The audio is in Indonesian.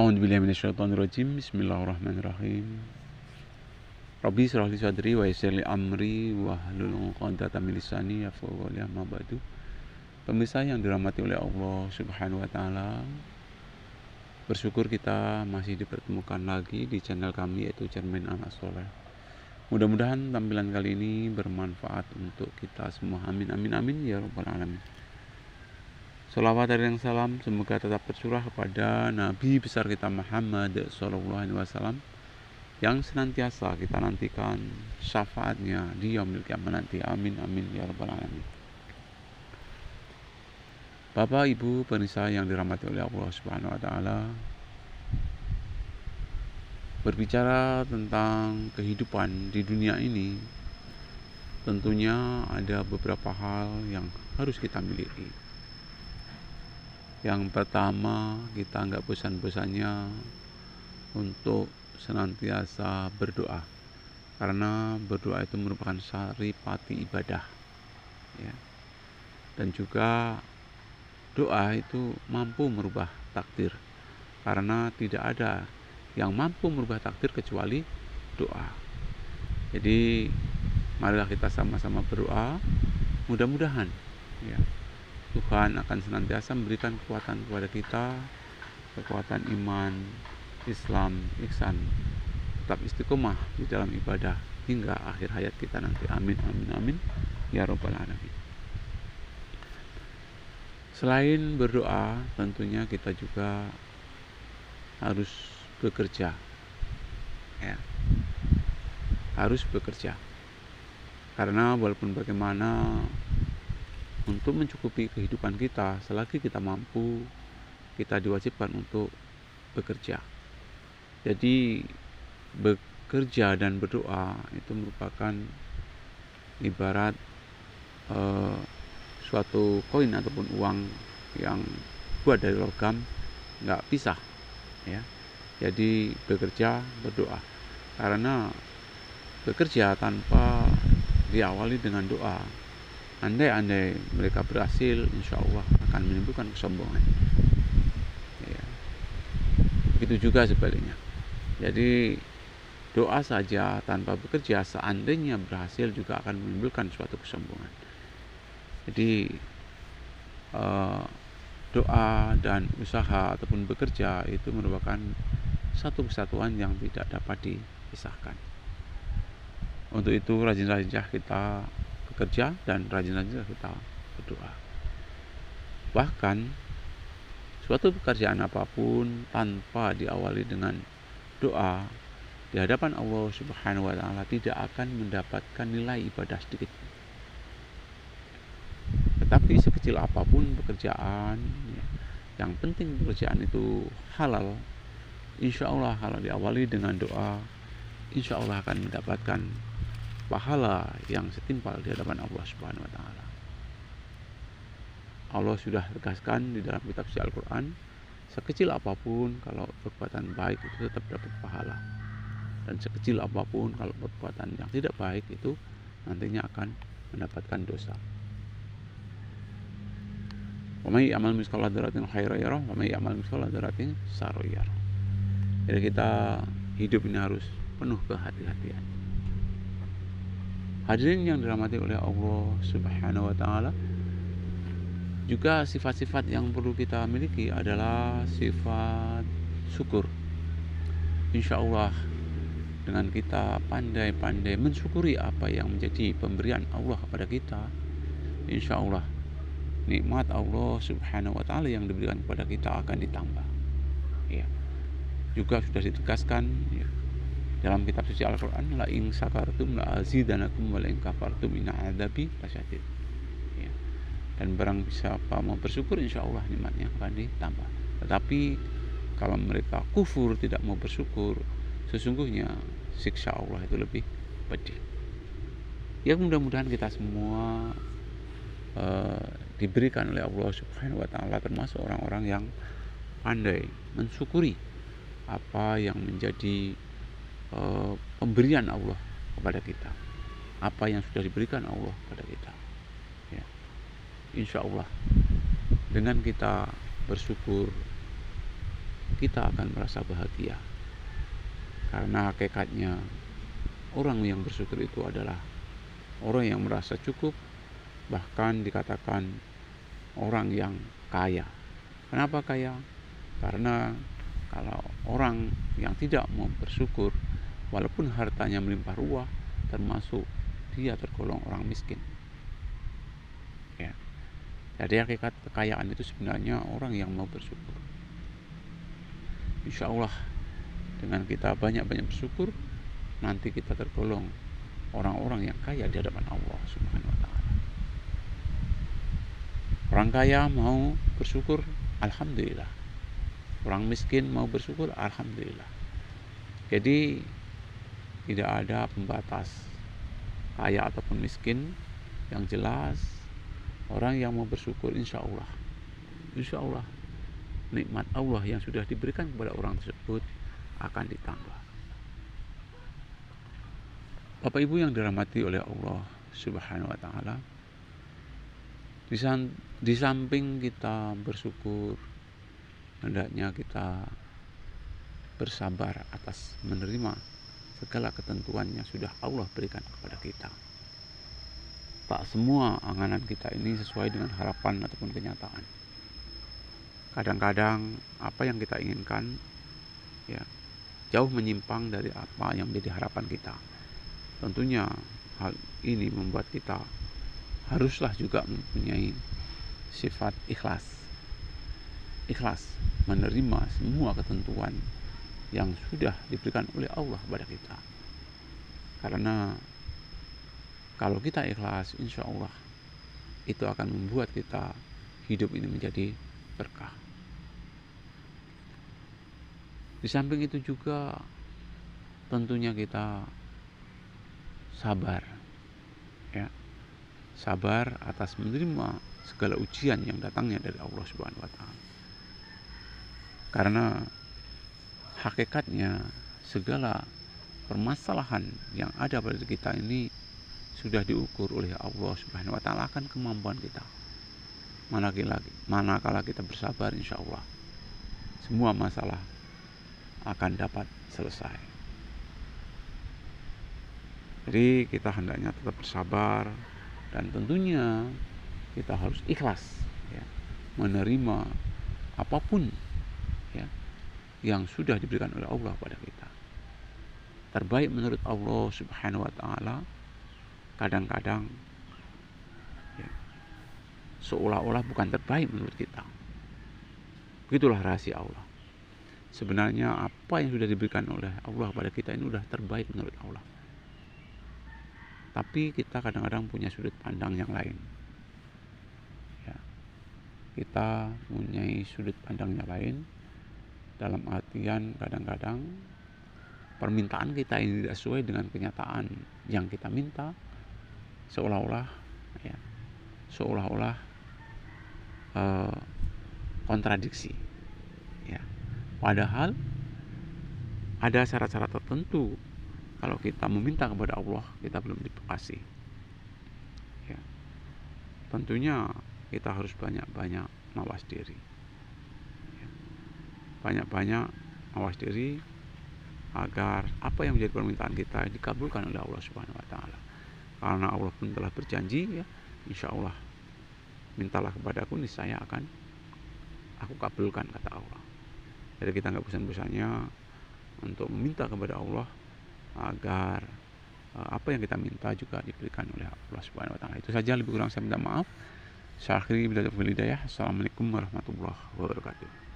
A'udzubillahi minasyaitonirrajim. Bismillahirrahmanirrahim. Rabbi shrah li sadri wa yassir li amri wahlul 'uqdatam min lisani yafqahu qawli. Amma ba'du. Pemirsa yang dirahmati oleh Allah Subhanahu wa taala, bersyukur kita masih dipertemukan lagi di channel kami, yaitu Cermin Anak Soleh. Mudah-mudahan tampilan kali ini bermanfaat untuk kita semua. Amin amin amin ya rabbal alamin. Sholawat dan salam semoga tetap tercurah kepada Nabi besar kita Muhammad Sallallahu Alaihi Wasallam, yang senantiasa kita nantikan syafaatnya di yaumil kiamat nanti. Amin amin ya rabbal alamin. Bapak Ibu pemirsa yang dirahmati oleh Allah Subhanahu wa taala, berbicara tentang kehidupan di dunia ini, tentunya ada beberapa hal yang harus kita miliki. Yang pertama, kita nggak bosan-bosannya untuk senantiasa berdoa, karena berdoa itu merupakan saripati ibadah, ya. Dan juga doa itu mampu merubah takdir, karena tidak ada yang mampu merubah takdir kecuali doa. Jadi marilah kita sama-sama berdoa, mudah-mudahan ya Tuhan akan senantiasa memberikan kekuatan kepada kita, kekuatan iman, Islam, ihsan, tetap istiqomah di dalam ibadah hingga akhir hayat kita nanti. Amin amin amin ya rabbal alamin. Selain berdoa, tentunya kita juga harus bekerja, ya. Harus bekerja, karena walaupun bagaimana, untuk mencukupi kehidupan kita, selagi kita mampu, kita diwajibkan untuk bekerja. Jadi bekerja dan berdoa itu merupakan ibarat suatu koin ataupun uang yang buat dari logam, nggak pisah, ya. Jadi bekerja, berdoa, karena bekerja tanpa diawali dengan doa, andai-andai mereka berhasil, insya Allah akan menimbulkan kesombongan, ya. Begitu juga sebaliknya. Jadi doa saja tanpa bekerja, seandainya berhasil, juga akan menimbulkan suatu kesombongan. Jadi doa dan usaha ataupun bekerja itu merupakan satu kesatuan yang tidak dapat dipisahkan. Untuk itu rajin-rajinlah kita bekerja dan rajin-rajinlah kita berdoa. Bahkan suatu pekerjaan apapun tanpa diawali dengan doa, di hadapan Allah Subhanahu wa taala tidak akan mendapatkan nilai ibadah sedikit. Tetapi sekecil apapun pekerjaan, ya, yang penting pekerjaan itu halal, insya Allah kalau diawali dengan doa, insya Allah akan mendapatkan pahala yang setimpal di hadapan Allah Subhanahu wa taala. Allah sudah tegaskan di dalam kitab suci Al-Qur'an, sekecil apapun kalau perbuatan baik itu tetap dapat pahala, dan sekecil apapun kalau perbuatan yang tidak baik itu nantinya akan mendapatkan dosa. Wa may ya'mal mithqala dzarratin khairan yarah wa may ya'mal mithqala dzarratin syarran yarah. Jadi kita hidup ini harus penuh kehati-hatian. Hadirin yang dirahmati oleh Allah Subhanahu wa taala, juga sifat-sifat yang perlu kita miliki adalah sifat syukur. Insya Allah dengan kita pandai-pandai mensyukuri apa yang menjadi pemberian Allah kepada kita, insya Allah nikmat Allah Subhanahu wa taala yang diberikan kepada kita akan ditambah, ya. Juga sudah ditegaskan, ya, dalam kitab suci Al-Quran, la in syakartum la azidanakum wa la in kafartum inna adzabi lasyadid, ya. Dan barang siapa mau bersyukur, insya Allah nikmatnya akan ditambah. Tetapi kalau mereka kufur, tidak mau bersyukur, sesungguhnya siksa Allah itu lebih pedih. Ya, mudah-mudahan kita semua diberikan oleh Allah Subhanahu wa taala termasuk orang-orang yang pandai mensyukuri apa yang menjadi pemberian Allah kepada kita, apa yang sudah diberikan Allah kepada kita, ya. Insya Allah dengan kita bersyukur, kita akan merasa bahagia. Karena hakikatnya orang yang bersyukur itu adalah orang yang merasa cukup, bahkan dikatakan orang yang kaya. Kenapa kaya? Karena kalau orang yang tidak mau bersyukur, walaupun hartanya melimpah ruah, termasuk dia tergolong orang miskin. Ya. Jadi hakikat kekayaan itu sebenarnya orang yang mau bersyukur. Insya Allah dengan kita banyak-banyak bersyukur, nanti kita tergolong orang-orang yang kaya di hadapan Allah Subhanahu wa Ta'ala. Orang kaya mau bersyukur, alhamdulillah. Orang miskin mau bersyukur, alhamdulillah. Jadi tidak ada pembatas kaya ataupun miskin. Yang jelas orang yang mau bersyukur, insya Allah nikmat Allah yang sudah diberikan kepada orang tersebut akan ditambah. Bapak Ibu yang dirahmati oleh Allah Subhanahu wa Ta'ala, di samping kita bersyukur, hendaknya kita bersabar atas menerima segala ketentuan yang sudah Allah berikan kepada kita. Tak semua anganan kita ini sesuai dengan harapan ataupun kenyataan. Kadang-kadang apa yang kita inginkan ya jauh menyimpang dari apa yang menjadi harapan kita. Tentunya hal ini membuat kita haruslah juga mempunyai sifat ikhlas menerima semua ketentuan yang sudah diberikan oleh Allah kepada kita. Karena kalau kita ikhlas, insya Allah itu akan membuat kita hidup ini menjadi berkah. Di samping itu juga tentunya kita sabar, ya, sabar atas menerima segala ujian yang datangnya dari Allah Subhanahu wa Ta'ala. Karena hakikatnya segala permasalahan yang ada pada diri kita ini sudah diukur oleh Allah Subhanahu wa Ta'ala akan kemampuan kita. Manakala kita bersabar, insya Allah semua masalah akan dapat selesai. Jadi kita hendaknya tetap bersabar, dan tentunya kita harus ikhlas ya, menerima apapun ya, yang sudah diberikan oleh Allah pada kita. Terbaik menurut Allah Subhanahu wa Ta'ala kadang-kadang ya, seolah-olah bukan terbaik menurut kita. Begitulah rahasia Allah. Sebenarnya apa yang sudah diberikan oleh Allah kepada kita ini sudah terbaik menurut Allah. Tapi kita kadang-kadang punya sudut pandang yang lain. Ya, kita mempunyai sudut pandang yang lain, dalam artian kadang-kadang permintaan kita ini tidak sesuai dengan kenyataan yang kita minta, seolah-olah kontradiksi. Ya. Padahal ada syarat-syarat tertentu. Kalau kita meminta kepada Allah, kita belum dikasih. Ya. Tentunya kita harus banyak-banyak mawas diri. Ya. Banyak-banyak mawas diri agar apa yang menjadi permintaan kita dikabulkan oleh Allah Subhanahu wa Ta'ala. Karena Allah pun telah berjanji, ya, insya Allah mintalah kepadaku, niscaya akan aku kabulkan, kata Allah. Jadi kita nggak bosan-bosannya untuk meminta kepada Allah agar apa yang kita minta juga diberikan oleh Allah Subhanahu wa Ta'ala. Itu saja, lebih kurang saya minta maaf. Saya akhiri bila hidayah. Assalamualaikum warahmatullahi wabarakatuh.